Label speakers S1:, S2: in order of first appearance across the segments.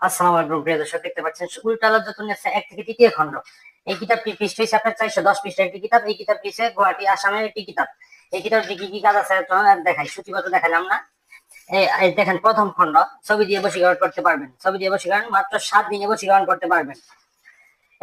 S1: আসসালামু আলাইকুম প্রিয় দর্শক, দেখতে পাচ্ছেন উল্টালা যতন আছে এক থেকে তৃতীয় খণ্ড। এই কিতাবটি পৃষ্ঠা হচ্ছে আপনার 410 পৃষ্ঠার একটি কিতাব। এই কিতাবটি হচ্ছে গুয়াহাটি আসামের একটি কিতাব। এই কিতাবটি কি কি কাজ আছে দেখাই, সূচিগত দেখালাম না। এই দেখেন, প্রথম খণ্ড, ছবি দিয়ে বশীকরণ করতে পারবেন। ছবি দিয়ে বশীকরণ মাত্র 7 দিনে বশীকরণ করতে পারবেন।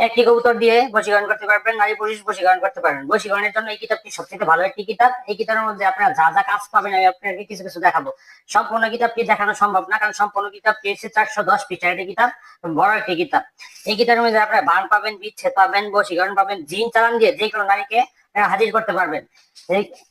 S1: একটি কবুতর দিয়ে বশীকরণ করতে পারবেন, নারী পুরুষ বশীকরণ করতে পারবেন। বশীকরণের জন্য এই কিতাবটি সবচেয়ে ভালো একটি কিতাব। এই কিতাবের মধ্যে আপনারা যা যা কাজ পাবেন আমি আপনাকে কিছু কিছু দেখাবো। সম্পূর্ণ কিতাবটি দেখানো সম্ভব না, কারণ সম্পূর্ণ কিতাবটি হচ্ছে 410 পৃষ্ঠার একটি কিতাব, বড় একটি কিতাব। এই কিতাবের মধ্যে আপনারা বান পাবেন, বিচ্ছেদ পাবেন, বশীকরণ পাবেন, জিন চালান দিয়ে যে কোনো নারীকে হাজির করতে পারবেন।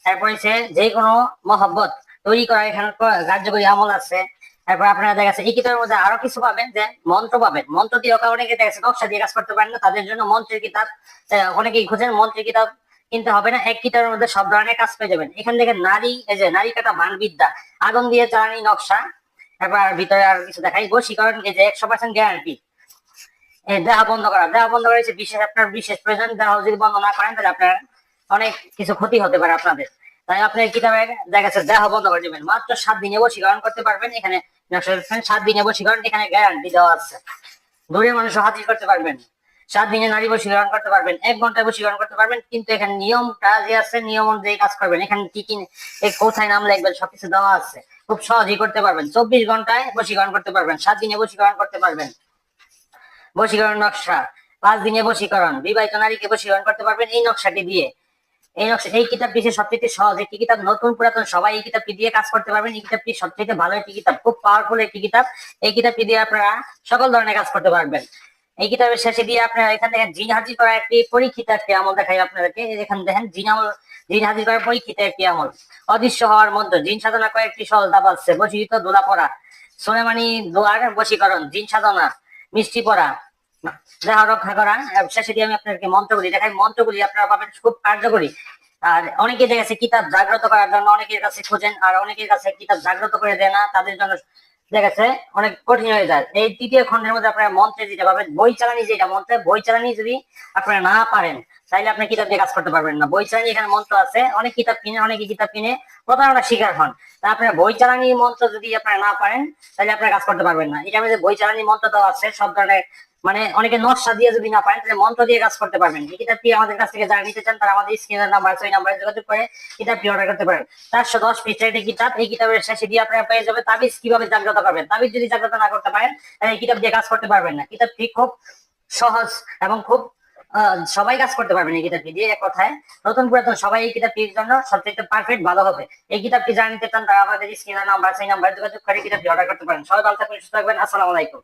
S1: তারপরে যে কোনো মহব্বত তৈরি করা এখানে কার্যকরী আমল আছে। তারপর আপনারা দেখা যাচ্ছে এই কিতাবের মধ্যে আরো কিছু পাবেন, যে মন্ত্র পাবেন। মন্ত্র দিয়ে অনেকে দেখা যাচ্ছে নকশা দিয়ে কাজ করতে পারেন না, তাদের জন্য মন্ত্রের কিতাব অনেকেই খুঁজেন। মন্ত্রের কিতাব কিনতে হবে না, এক কিতাবের মধ্যে সব ধরনের কাজ পেয়ে যাবেন। এখান থেকে নারী, এই যে নারী কাটা বান বিদ্যা, আগুন দিয়ে জ্বালানি নকশা। তারপর ভিতরে আর কিছু দেখাই, বশীকরণ, এই যে 100% গ্যারান্টি। দেহ বন্ধ করা, দেহ বন্ধ করা হচ্ছে বিশেষ, আপনার বিশেষ প্রয়োজন। দেহ যদি বন্ধ না করেন তাহলে আপনার অনেক কিছু ক্ষতি হতে পারে আপনাদের। তাই আপনি কিতাবে দেখা যাচ্ছে দেহ বন্ধ করে দেবেন, মাত্র 7 দিনে বশীকরণ করতে পারবেন। এখানে 7 দিনে বশীকরণ, এখানে গ্যারান্টি দেওয়া আছে। দূরের মানুষ হাজির করতে পারবেন, 7 দিনে নারী বশীকরণ করতে পারবেন, 1 ঘন্টায় বশীকরণ করতে পারবেন। কিন্তু এখানে নিয়মটা যে আছে, নিয়ম অনুযায়ী কাজ করবেন। এখানে কি কি কোথায় নাম লিখবেন সবকিছু দেওয়া আছে, খুব সহজেই করতে পারবেন। 24 ঘন্টায় বশীকরণ করতে পারবেন, 7 দিনে বশীকরণ করতে পারবেন। বশীকরণ নকশা, 5 দিনে বশীকরণ, বিবাহিত নারীকে বশীকরণ করতে পারবেন এই নকশাটি দিয়ে। এই কিতাবটি সবচেয়ে সহজ একটি কিতাব, নতুন পুরাতন সবাই এই কিতাবটি দিয়ে কাজ করতে পারবেন। এই কিতাবটি সবচেয়ে ভালো একটি কিতাব, খুব পাওয়ারফুল একটি কিতাব। এই কিতাবটি দিয়ে আপনারা সকল ধরনের কাজ করতে পারবেন। এই কিতাবের শেষে দিয়ে আপনারা এখান থেকে জিন হাজির করা একটি পরীক্ষিত একটি আমল দেখাই আপনাদেরকে। এখানে দেখেন জিন হাজির করার পরীক্ষিত একটি আমল। অদৃশ্য হওয়ার মন্ত্র, জিন সাধনা কয়েকটি সহজ ধাপ আছে। বশীকৃত দোলা পড়া, সোলেমানি দোয়ার বশীকরণ, জিন সাধনা, মিষ্টি পড়া, দেহ রক্ষা করা। শেষে দিয়ে আমি আপনাদেরকে মন্ত্রগুলি দেখাই। মন্ত্রগুলি আপনারা পাবেন খুব কার্যকরী। আর অনেকে দেখা যাচ্ছে কিতাব জাগ্রত করার জন্য অনেকের কাছে খোঁজেন, আর অনেকের কাছে কিতাব জাগ্রত করে দেয় না, তাদের জন্য দেখা যাচ্ছে অনেক কঠিন হয়ে যায়। এই তৃতীয় খণ্ডের মধ্যে আপনারা মন্ত্রে যেটা পাবেন, বই চালানি, যেটা মন্ত্রে বই চালানি যদি আপনারা না পারেন তাইলে আপনি কিতাব দিয়ে কাজ করতে পারবেন না। বই চালানি এখানে মন্ত্র আছে, অনেক কিতাব কিনে, অনেকে কিতাব কিনে প্রতারণার শিকার হন। তা আপনারা বই চালানি মন্ত্র যদি আপনারা না পারেন তাহলে আপনারা কাজ করতে পারবেন না। এটা মধ্যে বই চালানি মন্ত্র দেওয়া আছে সব ধরনের, মানে অনেকে নকশা দিয়ে যদি না পারেন তাহলে মন্ত্র দিয়ে কাজ করতে পারবেন। এই কিতাবটি আমাদের কাছ থেকে যারা নিতে চান তারা আমাদের স্ক্রিনের নাম্বার আছে, ওই নাম্বারে যোগাযোগ করে কিতাবটি অর্ডার করতে পারেন। 410 পৃষ্ঠার একটি কিতাব। এই কিতাবের শেষে দিয়ে আপনারা পেয়ে যাবে তাবিজ কিভাবে জাগ্রত করবেন। তাবিজ যদি জাগ্রত না করতে পারেন তাহলে এই কিতাব দিয়ে কাজ করতে পারবেন না। কিতাবটি খুব সহজ এবং খুব সবাই কাজ করতে পারবেন এই কিতাবটি দিয়ে। এক কথায় নতুন পুরাতন সবাই এই কিতাবটির জন্য সবচেয়ে পারফেক্ট ভালো হবে। এই কিতাবটি যারা নিতে চান তারা আমাদের স্ক্রিনের নাম্বার আছে, এই নাম্বারে যোগাযোগ করে কিতাবটি অর্ডার করতে পারেন। সবাই ভালো থাকবেন, সুস্থ থাকবেন। আসসালামু আলাইকুম।